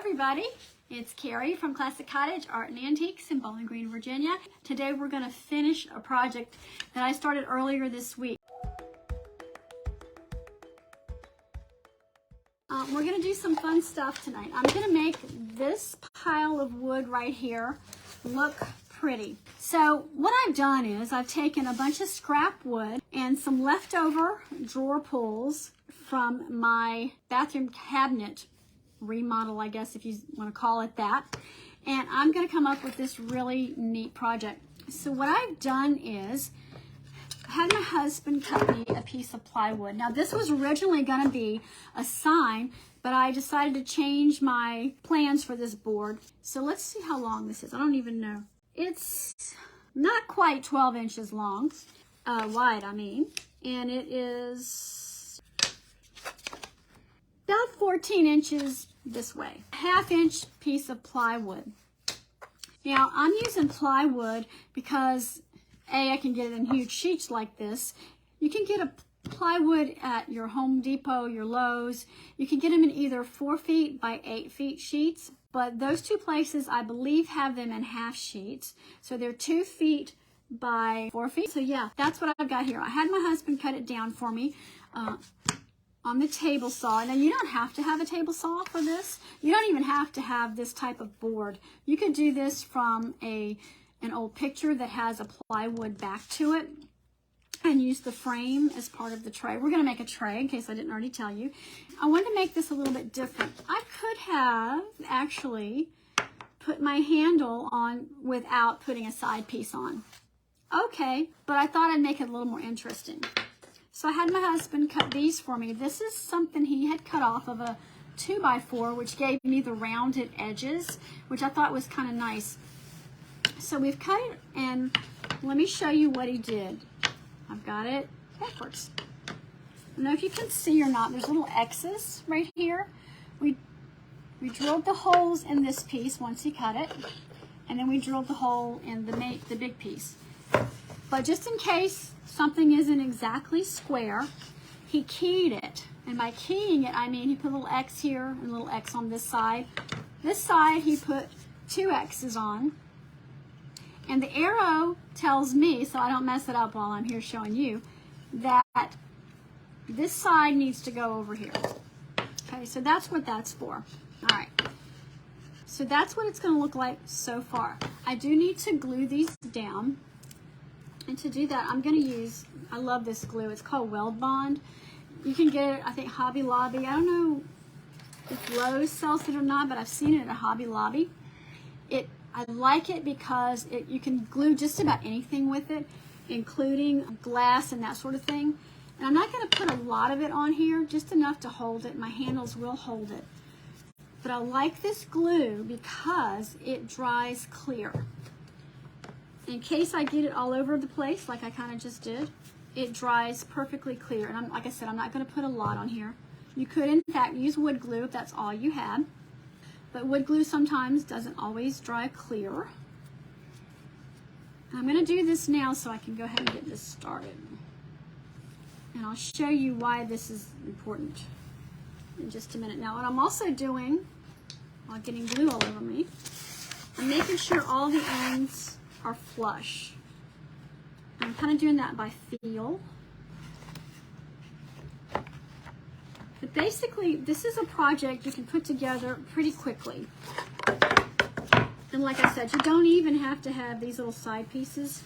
everybody, it's Carrie from Classic Cottage Art and Antiques in Bowling Green, Virginia. Today we're going to finish a project that I started earlier this week. We're going to do some fun stuff tonight. I'm going to make this pile of wood right here look pretty. So what I've done is I've taken a bunch of scrap wood and some leftover drawer pulls from my bathroom cabinet remodel, I guess if you want to call it that, and I'm going to come up with this really neat project. So what I've done is I had my husband cut me a piece of plywood. Now this was originally going to be a sign, but I decided to change my plans for this board. So let's see how long this is. I don't even know. It's not quite 12 inches long, wide I mean, and it is about 14 inches this way. Half-inch piece of plywood. Now I'm using plywood because I can get it in huge sheets like this. You can get a plywood at your Home Depot, your Lowe's. You can get them in either 4 feet by 8 feet sheets, but those two places I believe have them in half sheets. So they're 2 feet by 4 feet. So yeah, that's what I've got here. I had my husband cut it down for me on the table saw. Now you don't have to have a table saw for this. You don't even have to have this type of board. You could do this from an old picture that has a plywood back to it and use the frame as part of the tray. We're going to make a tray in case I didn't already tell you. I wanted to make this a little bit different. I could have actually put my handle on without putting a side piece on. Okay, but I thought I'd make it a little more interesting. So I had my husband cut these for me. This is something he had cut off of a 2x4, which gave me the rounded edges, which I thought was kind of nice. So we've cut it, and let me show you what he did. I've got it backwards. I don't know if you can see or not. There's little X's right here. We drilled the holes in this piece once he cut it, and then we drilled the hole in the big piece. But just in case something isn't exactly square, he keyed it. And by keying it, I mean he put a little X here and a little X on this side. This side he put 2 X's on. And the arrow tells me, so I don't mess it up while I'm here showing you, that this side needs to go over here. Okay, so that's what that's for. All right. So that's what it's going to look like so far. I do need to glue these down. And to do that, I'm going to use, I love this glue. It's called Weld Bond. You can get it, I think, Hobby Lobby. I don't know if Lowe's sells it or not, but I've seen it at Hobby Lobby. I like it because you can glue just about anything with it, including glass and that sort of thing. And I'm not going to put a lot of it on here, just enough to hold it. My handles will hold it. But I like this glue because it dries clear. In case I get it all over the place, like I kind of just did, it dries perfectly clear. And like I said, I'm not going to put a lot on here. You could, in fact, use wood glue if that's all you had. But wood glue sometimes doesn't always dry clear. I'm going to do this now so I can go ahead and get this started. And I'll show you why this is important in just a minute. Now what I'm also doing, while getting glue all over me, I'm making sure all the ends are flush. I'm kind of doing that by feel. But basically, this is a project you can put together pretty quickly. And like I said, you don't even have to have these little side pieces.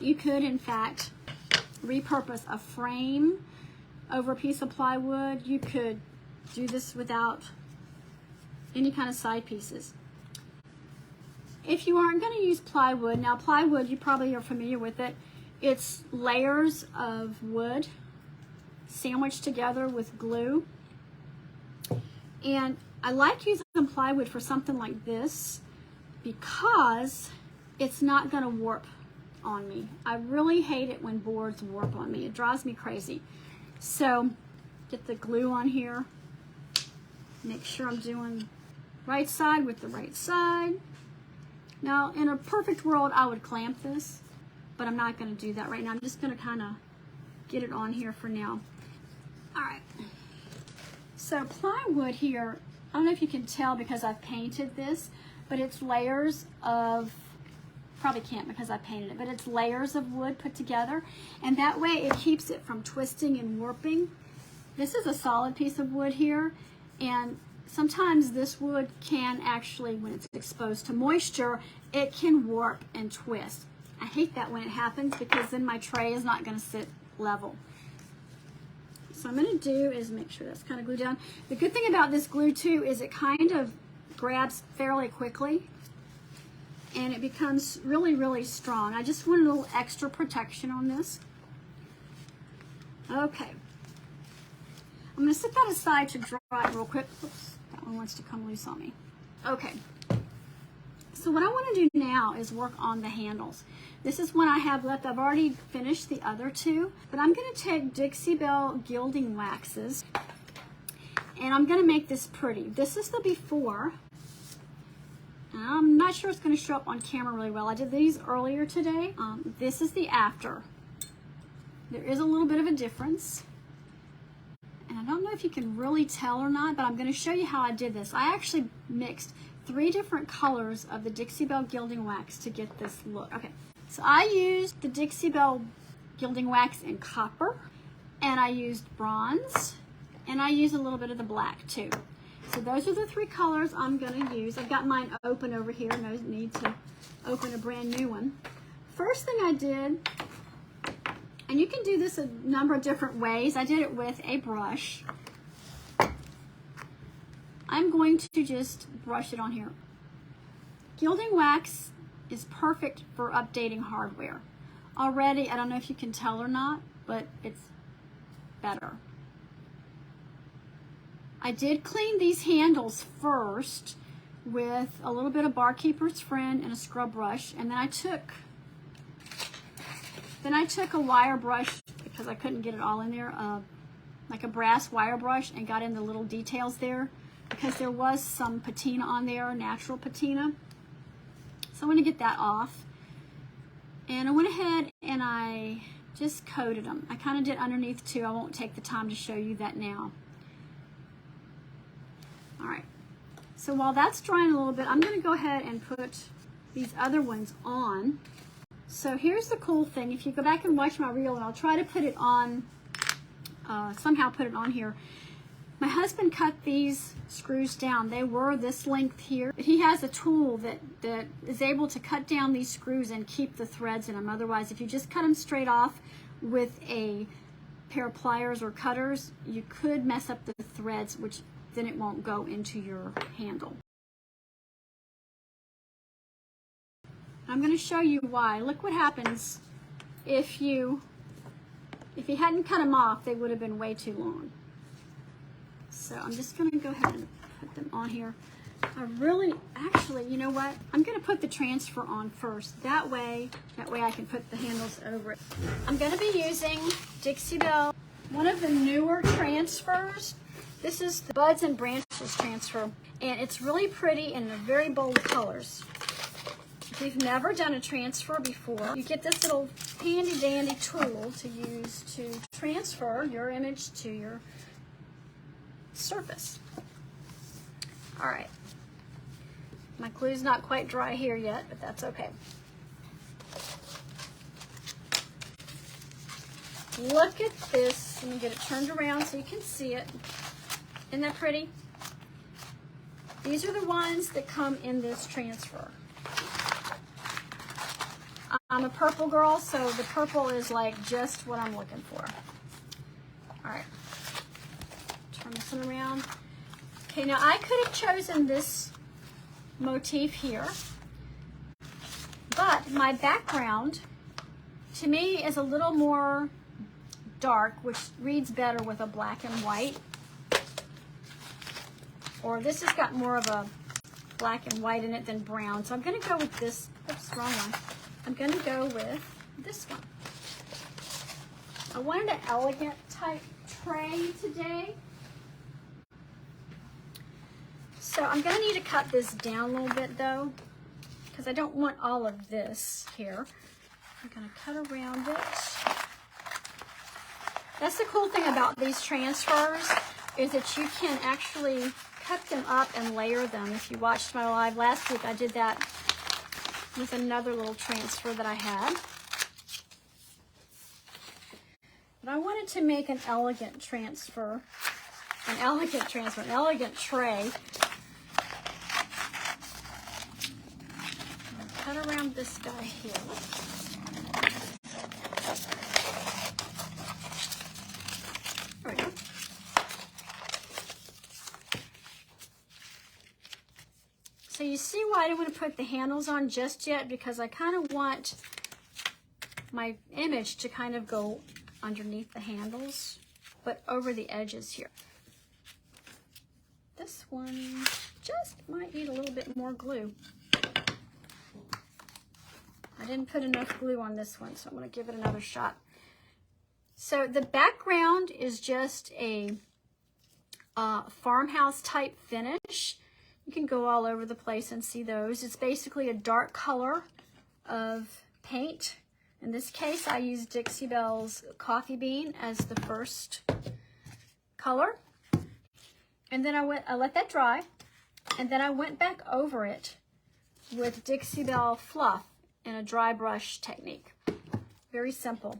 You could, in fact, repurpose a frame over a piece of plywood. You could do this without any kind of side pieces. If you aren't going to use plywood, now plywood, you probably are familiar with it. It's layers of wood sandwiched together with glue. And I like using plywood for something like this because it's not going to warp on me. I really hate it when boards warp on me. It drives me crazy. So get the glue on here. Make sure I'm doing right side with the right side. Now in a perfect world I would clamp this, but I'm not going to do that right now. I'm just going to kind of get it on here for now. All right. So plywood here I don't know if you can tell because I've painted this, but it's layers of, probably can't because I painted it, but it's layers of wood put together, and that way it keeps it from twisting and warping. This is a solid piece of wood here, and sometimes this wood can actually, when it's exposed to moisture, it can warp and twist. I hate that when it happens because then my tray is not going to sit level. So what I'm going to do is make sure that's kind of glued down. The good thing about this glue too is it kind of grabs fairly quickly and it becomes really, really strong. I just want a little extra protection on this. Okay. I'm going to set that aside to dry it real quick. Oops, that one wants to come loose on me. Okay. So what I want to do now is work on the handles. This is one I have left. I've already finished the other two, but I'm going to take Dixie Belle Gilding Waxes, and I'm going to make this pretty. This is the before. I'm not sure it's going to show up on camera really well. I did these earlier today. This is the after. There is a little bit of a difference. And I don't know if you can really tell or not, but I'm going to show you how I did this. I actually mixed 3 different colors of the Dixie Belle Gilding Wax to get this look. Okay, so I used the Dixie Belle Gilding Wax in copper, and I used bronze, and I used a little bit of the black too. So those are the 3 colors I'm going to use. I've got mine open over here. No need to open a brand new one. First thing I did, and you can do this a number of different ways. I did it with a brush. I'm going to just brush it on here. Gilding wax is perfect for updating hardware. Already, I don't know if you can tell or not, but it's better. I did clean these handles first with a little bit of Barkeeper's Friend and a scrub brush, and then I took a wire brush because I couldn't get it all in there, like a brass wire brush, and got in the little details there because there was some patina on there, natural patina. So I want to get that off. And I went ahead and I just coated them. I kind of did underneath too. I won't take the time to show you that now. All right. So while that's drying a little bit, I'm going to go ahead and put these other ones on. So here's the cool thing. If you go back and watch my reel, and I'll try to put it on, somehow put it on here. My husband cut these screws down. They were this length here. He has a tool that is able to cut down these screws and keep the threads in them. Otherwise, if you just cut them straight off with a pair of pliers or cutters, you could mess up the threads, which then it won't go into your handle. I'm going to show you why. Look what happens if you hadn't cut them off, they would have been way too long. So I'm just going to go ahead and put them on here. Actually, you know what? I'm going to put the transfer on first. That way I can put the handles over it. I'm going to be using Dixie Belle, one of the newer transfers. This is the Buds and Branches transfer, and it's really pretty and they're very bold colors. If you've never done a transfer before, you get this little handy dandy tool to use to transfer your image to your surface. All right. My glue's not quite dry here yet, but that's okay. Look at this. Let me get it turned around so you can see it. Isn't that pretty? These are the ones that come in this transfer. I'm a purple girl, so the purple is like just what I'm looking for. All right. Turn this one around. Okay, now I could have chosen this motif here, but my background to me is a little more dark, which reads better with a black and white. Or this has got more of a black and white in it than brown. So I'm going to go with this. Oops, wrong one. I'm going to go with this one. I wanted an elegant type tray today. So I'm going to need to cut this down a little bit though, because I don't want all of this here. I'm going to cut around it. That's the cool thing about these transfers, is that you can actually cut them up and layer them. If you watched my live last week, I did that with another little transfer that I had. But I wanted to make an elegant transfer, an elegant tray. I'll cut around this guy here. There we go. So you see why I didn't want to put the handles on just yet, because I kind of want my image to kind of go underneath the handles, but over the edges here. This one just might need a little bit more glue. I didn't put enough glue on this one, so I'm going to give it another shot. So the background is just a farmhouse type finish. You can go all over the place and see those. It's basically a dark color of paint. In this case, I used Dixie Belle's Coffee Bean as the first color. And then I let that dry. And then I went back over it with Dixie Belle Fluff in a dry brush technique. Very simple.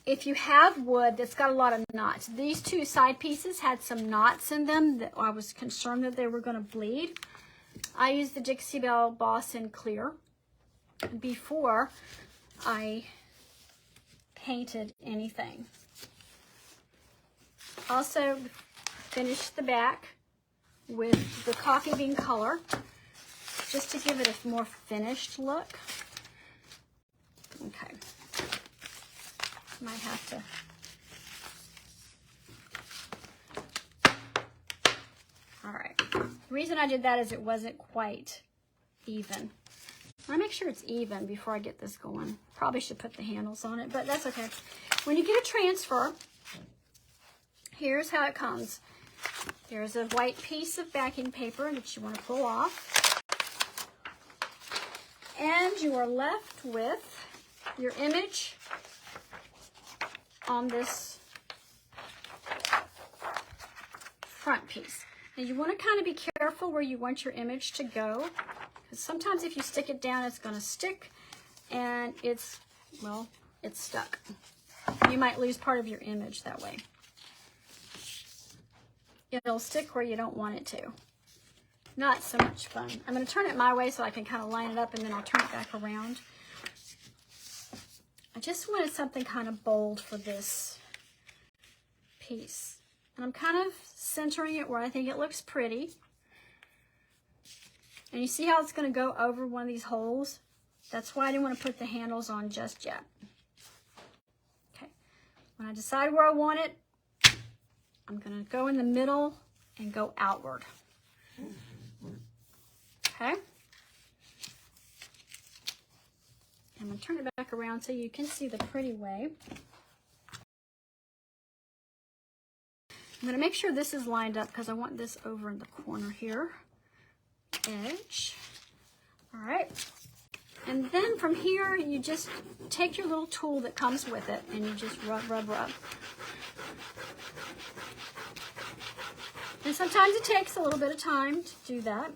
If you have wood that's got a lot of knots, these two side pieces had some knots in them that I was concerned that they were going to bleed. I used the Dixie Belle Boss in Clear before I painted anything. Also finished the back with the coffee bean color just to give it a more finished look. Okay. Might have to. All right. The reason I did that is it wasn't quite even. I make sure it's even before I get this going. Probably should put the handles on it, but that's okay. When you get a transfer, here's how it comes. Here's a white piece of backing paper that you want to pull off. And you are left with your image on this front piece. And you want to kind of be careful where you want your image to go, because sometimes if you stick it down, it's going to stick, and it's stuck. You might lose part of your image that way. It'll stick where you don't want it to. Not so much fun. I'm going to turn it my way so I can kind of line it up, and then I'll turn it back around. I just wanted something kind of bold for this piece. And I'm kind of centering it where I think it looks pretty. And you see how it's going to go over one of these holes? That's why I didn't want to put the handles on just yet. Okay. When I decide where I want it, I'm going to go in the middle and go outward. Okay. I'm going to turn it back around so you can see the pretty way. I'm going to make sure this is lined up because I want this over in the corner here. Edge. All right. And then from here, you just take your little tool that comes with it and you just rub, rub, rub. And sometimes it takes a little bit of time to do that.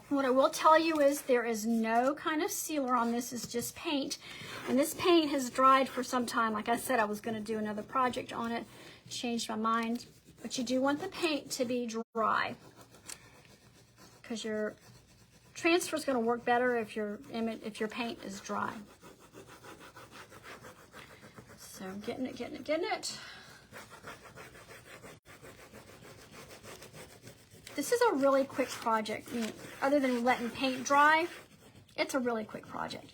What I will tell you is there is no kind of sealer on this. It's just paint. And this paint has dried for some time. Like I said, I was going to do another project on it. Changed my mind. But you do want the paint to be dry, because your transfer is going to work better if your paint is dry. So getting it. This is a really quick project. I mean, other than letting paint dry, it's a really quick project.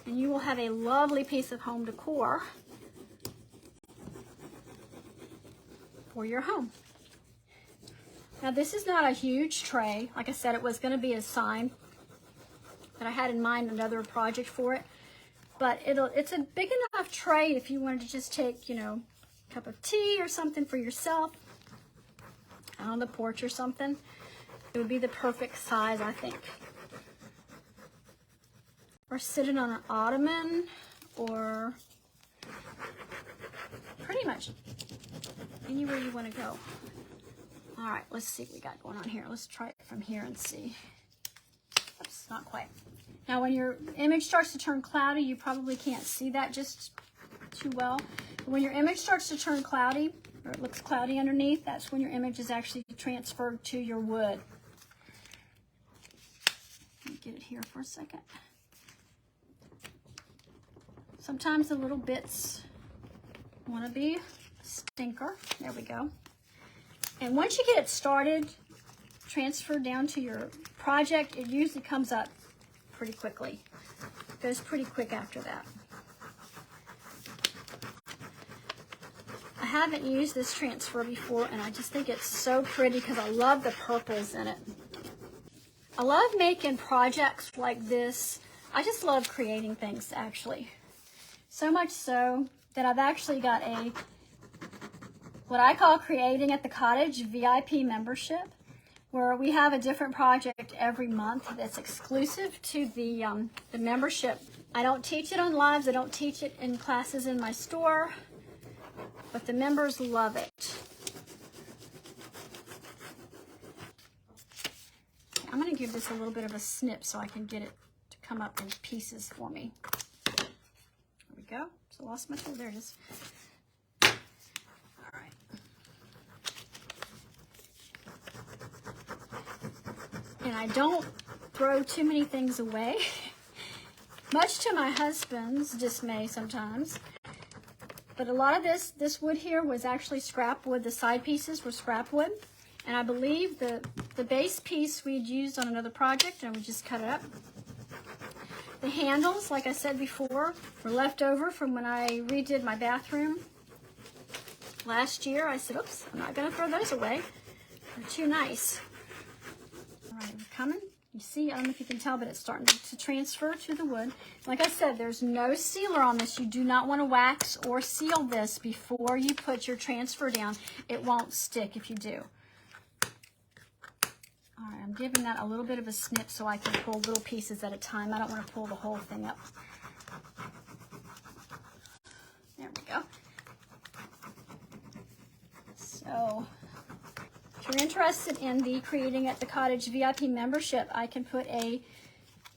And you will have a lovely piece of home decor for your home. Now this is not a huge tray. Like I said, it was going to be a sign, but I had in mind another project for it. But it's a big enough tray if you wanted to just take, a cup of tea or something for yourself out on the porch or something. It would be the perfect size, I think. Or sitting on an ottoman, or pretty much anywhere you want to go. All right, let's see what we got going on here. Let's try it from here and see. Oops, not quite. Now, when your image starts to turn cloudy, you probably can't see that just too well. But when your image starts to turn cloudy, or it looks cloudy underneath, that's when your image is actually transferred to your wood. Let me get it here for a second. Sometimes the little bits want to be a stinker. There we go. And once you get it started, transferred down to your project, it usually comes up pretty quickly. It goes pretty quick after that. I haven't used this transfer before, and I just think it's so pretty because I love the purples in it. I love making projects like this. I just love creating things, actually. So much so that I've actually got a, what I call Creating at the Cottage VIP membership, where we have a different project every month that's exclusive to the membership. I don't teach it on lives. I don't teach it in classes in my store, but the members love it. I'm going to give this a little bit of a snip so I can get it to come up in pieces for me. There we go. So I lost my tool. There it is. All right. And I don't throw too many things away, much to my husband's dismay sometimes. But a lot of this wood here was actually scrap wood. The side pieces were scrap wood. And I believe the base piece we'd used on another project, and we just cut it up. The handles, like I said before, were left over from when I redid my bathroom last year. I said, oops, I'm not going to throw those away. They're too nice. All right, we're coming. You see, I don't know if you can tell, but it's starting to transfer to the wood. Like I said, there's no sealer on this. You do not want to wax or seal this before you put your transfer down. It won't stick if you do. All right, I'm giving that a little bit of a snip so I can pull little pieces at a time. I don't want to pull the whole thing up. There we go. So, if you're interested in the Creating at the Cottage VIP membership, I can put a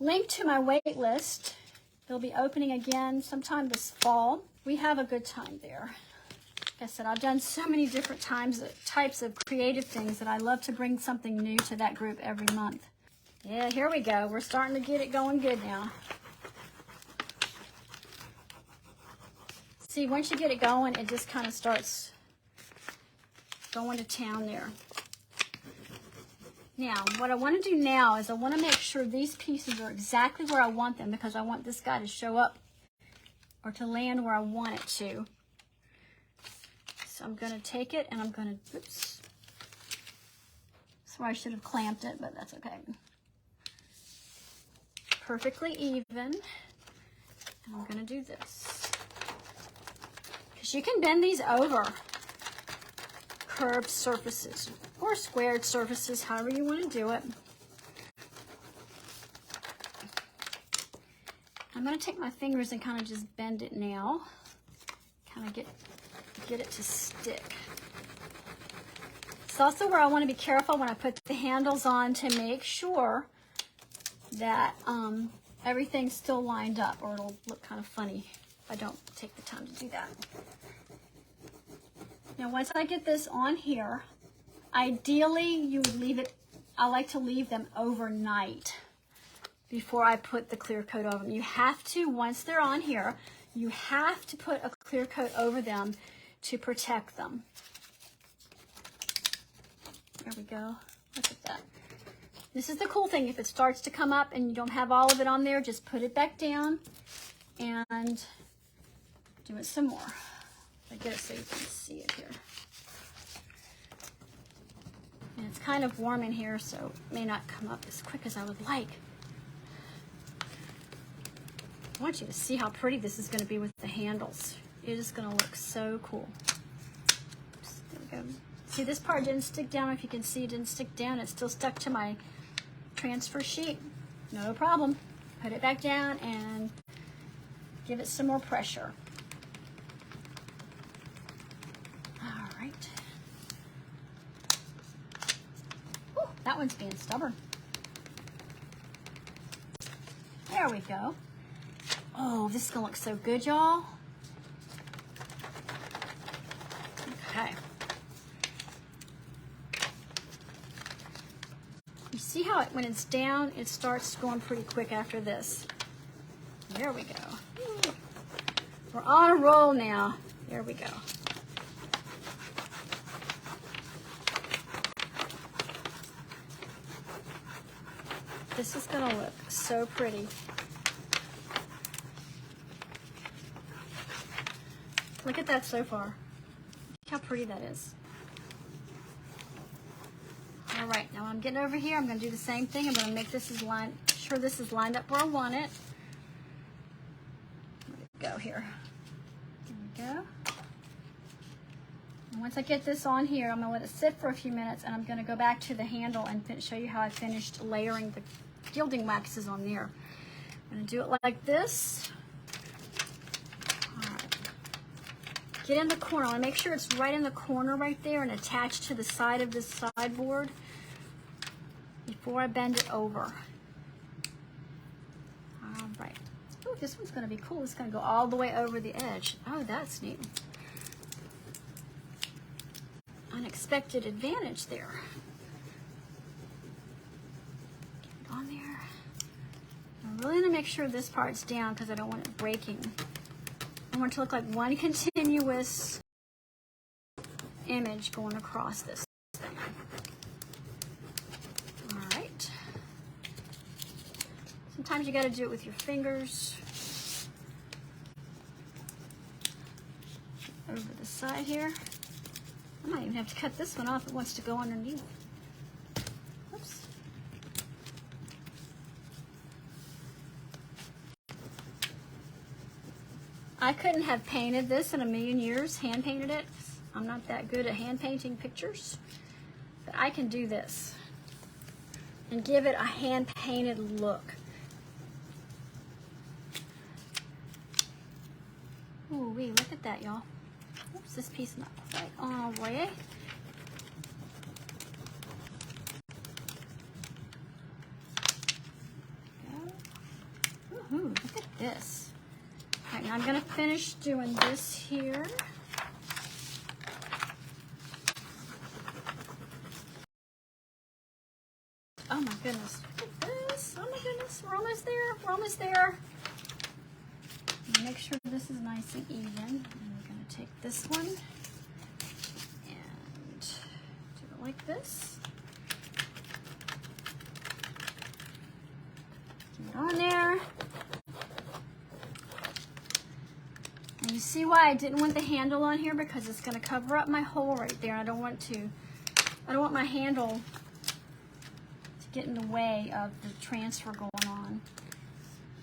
link to my wait list. They'll be opening again sometime this fall. We have a good time there. Like I said, I've done so many different types of creative things that I love to bring something new to that group every month. Yeah, here we go. We're starting to get it going good now. See, once you get it going, it just kind of starts going to town there. Now, what I want to do now is I want to make sure these pieces are exactly where I want them, because I want this guy to show up or to land where I want it to. So I'm going to take it and I'm going to, oops. So I should have clamped it, but that's okay. Perfectly even. And I'm going to do this. Because you can bend these over curved surfaces or squared surfaces, however you want to do it. I'm going to take my fingers and kind of just bend it now. Kind of get it to stick. It's also where I want to be careful when I put the handles on to make sure that everything's still lined up, or it'll look kind of funny if I don't take the time to do that. Now once I get this on here, ideally you would leave it, I like to leave them overnight before I put the clear coat over them. You have to, once they're on here, you have to put a clear coat over them to protect them. There we go. Look at that. This is the cool thing. If it starts to come up and you don't have all of it on there, just put it back down and do it some more. I get it so you can see it here. And it's kind of warm in here, so it may not come up as quick as I would like. I want you to see how pretty this is going to be with the handles. It is going to look so cool. Oops, there we go. See, this part didn't stick down. If you can see, it didn't stick down. It's still stuck to my transfer sheet. No problem. Put it back down and give it some more pressure. All right. one's being stubborn. There we go. Oh, this is gonna look so good, y'all. Okay. You see how when it's down, it starts going pretty quick after this. There we go. We're on a roll now. There we go. This is gonna look so pretty. Look at that so far. Look how pretty that is. All right, now I'm getting over here. I'm gonna do the same thing. I'm gonna make this as sure this is lined up where I want it. Go here. There we go. And once I get this on here, I'm gonna let it sit for a few minutes, and I'm gonna go back to the handle and show you how I finished layering the gilding waxes on there. I'm gonna do it like this. All right. Get in the corner. I wanna make sure it's right in the corner right there and attached to the side of this sideboard before I bend it over. All right. Oh, this one's gonna be cool. It's gonna go all the way over the edge. Oh, that's neat. Unexpected advantage there. Get it on there. I'm really gonna make sure this part's down because I don't want it breaking. I want it to look like one continuous image going across this thing. All right. Sometimes you got to do it with your fingers. Over the side here. I might even have to cut this one off if it wants to go underneath. Oops. I couldn't have painted this in a million years, hand painted it. I'm not that good at hand painting pictures, but I can do this and give it a hand painted look. Ooh wee, look at that, y'all. Oops, this piece not quite on the way. Ooh, look at this. All right, now I'm gonna finish doing this here. Oh my goodness, look at this. Oh my goodness, we're almost there, we're almost there. Make sure this is nice and even. And we're gonna take this one and do it like this. Get it on there. And you see why I didn't want the handle on here, because it's gonna cover up my hole right there. I don't want my handle to get in the way of the transfer going on.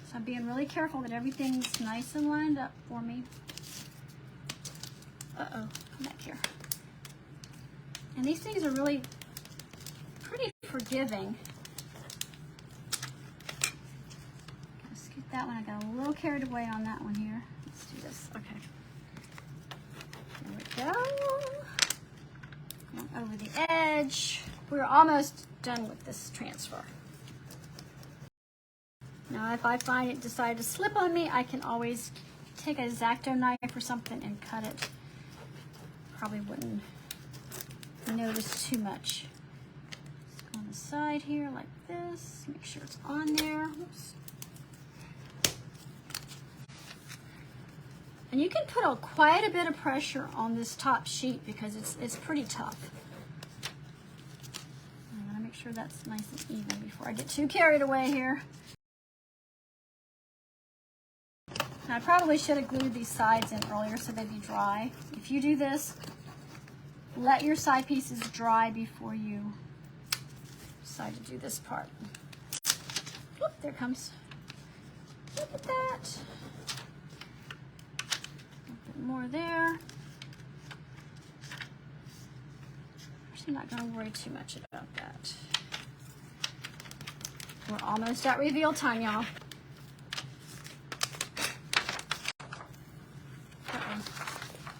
So I'm being really careful that everything's nice and lined up for me. Uh-oh, come back here. And these things are really pretty forgiving. Gotta scoot that one. I got a little carried away on that one here. Let's do this. Okay. There we go. Going over the edge. We're almost done with this transfer. Now, if I find it decided to slip on me, I can always take a X-Acto knife or something and cut it. Probably wouldn't notice too much. Just go on the side here like this. Make sure it's on there. Oops. And you can put quite a bit of pressure on this top sheet because it's pretty tough. I'm gonna make sure that's nice and even before I get too carried away here. Now, I probably should have glued these sides in earlier so they'd be dry. If you do this, let your side pieces dry before you decide to do this part. Whoop, there it comes. Look at that. A bit more there. Actually, I'm not going to worry too much about that. We're almost at reveal time, y'all.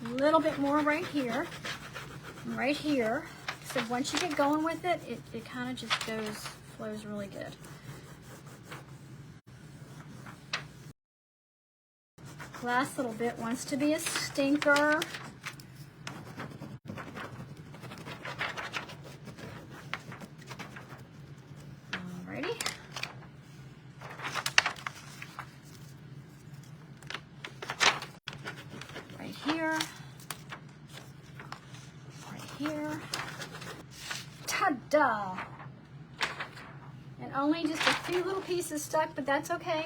A little bit more right here, So once you get going with it, it kind of just flows really good. Last little bit wants to be a stinker. Alrighty. Right here. Right here. Ta-da! And only just a few little pieces stuck, but that's okay.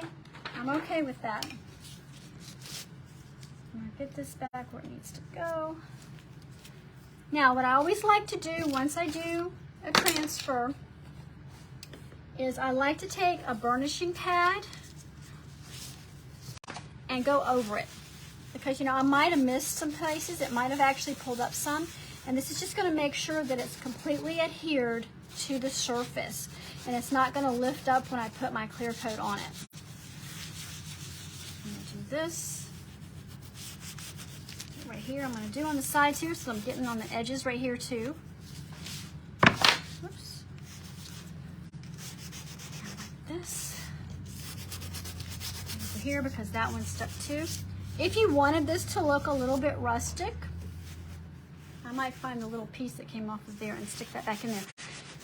I'm okay with that. I'm gonna get this back where it needs to go. Now, what I always like to do once I do a transfer is I like to take a burnishing pad and go over it. Because, you know, I might have missed some places. It might have actually pulled up some. And this is just going to make sure that it's completely adhered to the surface. And it's not going to lift up when I put my clear coat on it. I'm going to do this right here. I'm going to do on the sides here, so I'm getting on the edges right here too. Whoops. Like this. Over here because that one's stuck too. If you wanted this to look a little bit rustic, I might find the little piece that came off of there and stick that back in there.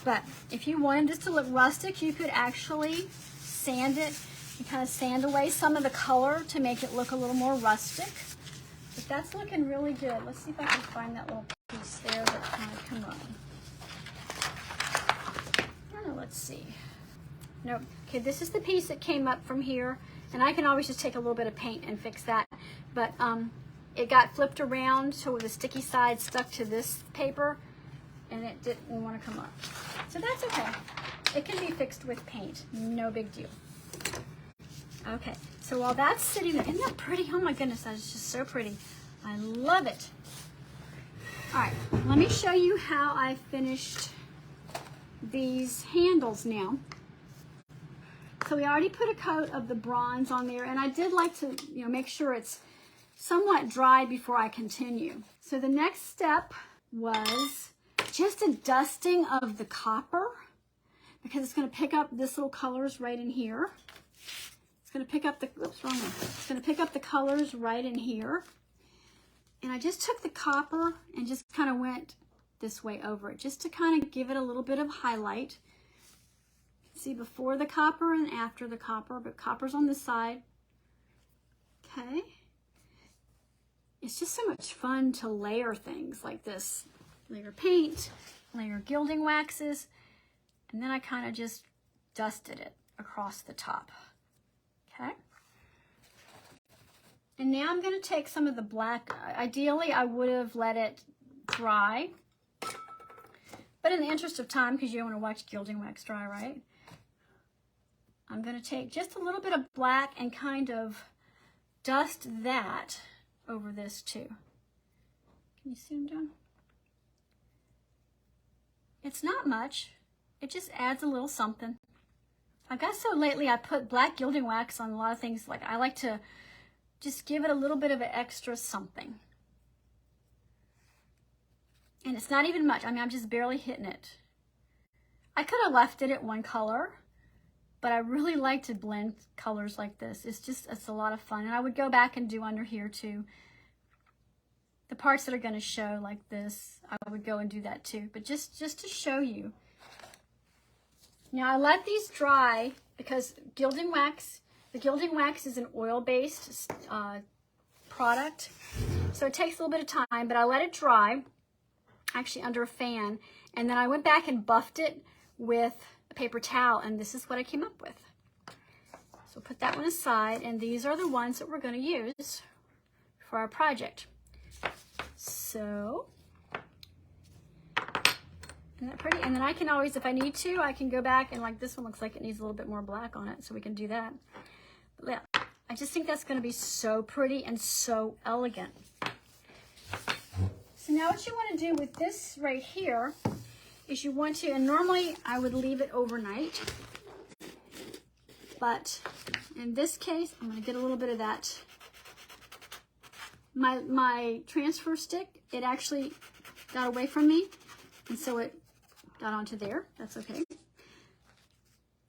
But if you wanted this to look rustic, you could actually sand it and kind of sand away some of the color to make it look a little more rustic. But that's looking really good. Let's see if I can find that little piece there that kind of come on. I don't know, let's see. Nope. Okay, this is the piece that came up from here. And I can always just take a little bit of paint and fix that. But it got flipped around so the sticky side stuck to this paper and it didn't want to come up. So that's okay. It can be fixed with paint. No big deal. Okay, so while that's sitting there, isn't that pretty? Oh my goodness, that is just so pretty. I love it. All right, let me show you how I finished these handles now. So we already put a coat of the bronze on there, and I did like to, you know, make sure it's somewhat dry before I continue. So the next step was just a dusting of the copper, because it's going to pick up this little colors right in here. It's going to pick up the, oops, wrong one. It's going to pick up the colors right in here. And I just took the copper and just kind of went this way over it, just to kind of give it a little bit of highlight. See, before the copper and after the copper, but copper's on this side. Okay. It's just so much fun to layer things like this. Layer paint, layer gilding waxes, and then I kind of just dusted it across the top. Okay. And now I'm going to take some of the black. Ideally, I would have let it dry. But in the interest of time, because you don't want to watch gilding wax dry, right? I'm going to take just a little bit of black and kind of dust that over this too. Can you see what I'm doing? It's not much. It just adds a little something. I got so lately I put black gilding wax on a lot of things. Like I like to just give it a little bit of an extra something. And it's not even much. I mean, I'm just barely hitting it. I could have left it at one color, but I really like to blend colors like this. It's a lot of fun. And I would go back and do under here too. The parts that are going to show like this, I would go and do that too. But just to show you. Now I let these dry because the gilding wax is an oil-based product. So it takes a little bit of time, but I let it dry, actually under a fan. And then I went back and buffed it with a paper towel, and this is what I came up with. So put that one aside, and these are the ones that we're going to use for our project. So, isn't that pretty? And then I can always, if I need to, I can go back and like this one looks like it needs a little bit more black on it, so we can do that. But yeah, I just think that's going to be so pretty and so elegant. So now what you want to do with this right here is you want to, and normally I would leave it overnight, but in this case, I'm going to get a little bit of that. My transfer stick, it actually got away from me, And so it got onto there. That's okay.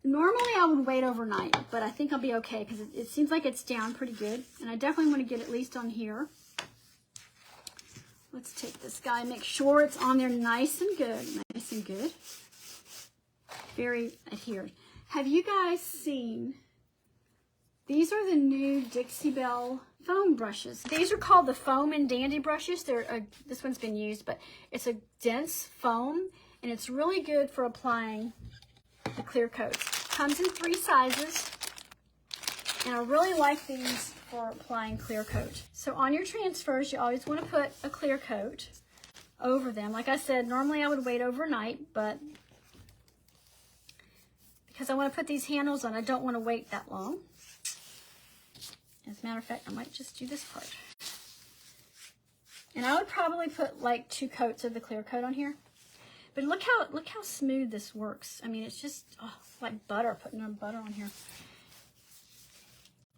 Normally I would wait overnight, but I think I'll be okay because it seems like it's down pretty good. And I definitely want to get at least on here. Let's take this guy, make sure it's on there nice and good. Nice and good. Very adhered. Have you guys seen, these are the new Dixie Belle foam brushes. These are called the Foam and Dandy brushes. They're this one's been used, but it's a dense foam and it's really good for applying the clear coats. Comes in 3 sizes, and I really like these for applying clear coat. So on your transfers, you always want to put a clear coat over them. Like I said, normally I would wait overnight, but because I want to put these handles on, I don't want to wait that long. As a matter of fact, I might just do this part. And I would probably put like 2 coats of the clear coat on here. But look how smooth this works. I mean, it's just like butter, putting butter on here.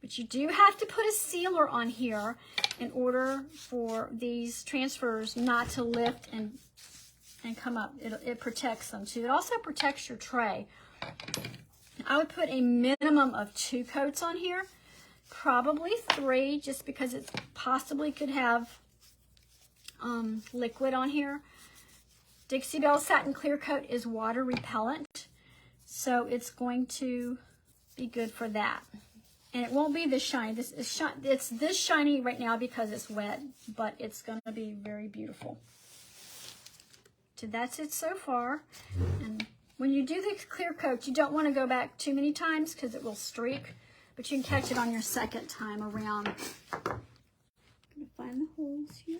But you do have to put a sealer on here in order for these transfers not to lift and come up. It protects them too. It also protects your tray. I would put a minimum of 2 coats on here, probably 3, just because it possibly could have liquid on here. Dixie Belle Satin Clear Coat is water repellent, so it's going to be good for that. And it won't be this shiny. It's this shiny right now because it's wet, but it's going to be very beautiful. So that's it so far. And when you do the clear coat, you don't want to go back too many times because it will streak, but you can catch it on your second time around. I'm going to find the holes here.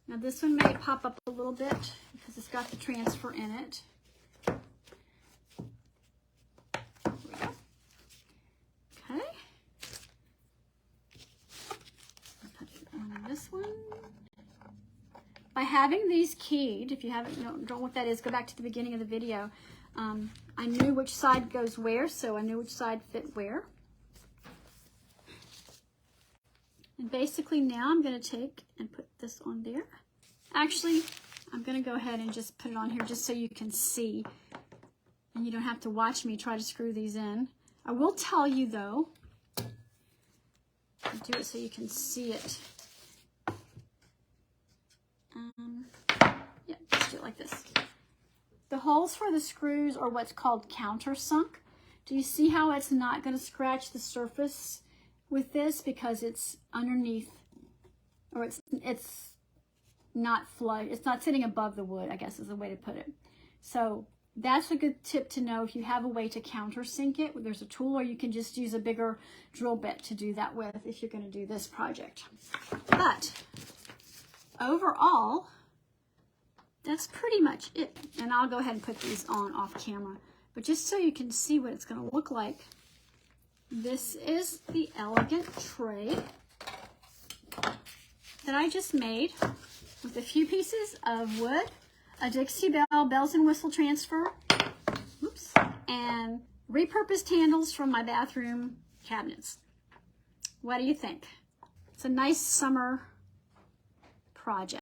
Now this one may pop up a little bit because it's got the transfer in it. There we go. Okay. I'll put it on this one. By having these keyed, if you haven't don't know what that is, go back to the beginning of the video. I knew which side goes where, so I knew which side fit where. And basically now I'm going to take and put this on there. Actually, I'm going to go ahead and just put it on here just so you can see. And you don't have to watch me try to screw these in. I will tell you though, I'll do it so you can see it. Yeah, let's do it like this. The holes for the screws are what's called countersunk. Do you see how it's not going to scratch the surface with this because it's underneath, or it's not flush, it's not sitting above the wood, I guess is the way to put it. So that's a good tip to know if you have a way to countersink it. There's a tool, or you can just use a bigger drill bit to do that with if you're going to do this project. But overall, that's pretty much it. And I'll go ahead and put these on off camera. But just so you can see what it's going to look like, this is the elegant tray that I just made with a few pieces of wood, a Dixie Belle bells and whistle transfer, oops, and repurposed handles from my bathroom cabinets. What do you think? It's a nice summer project.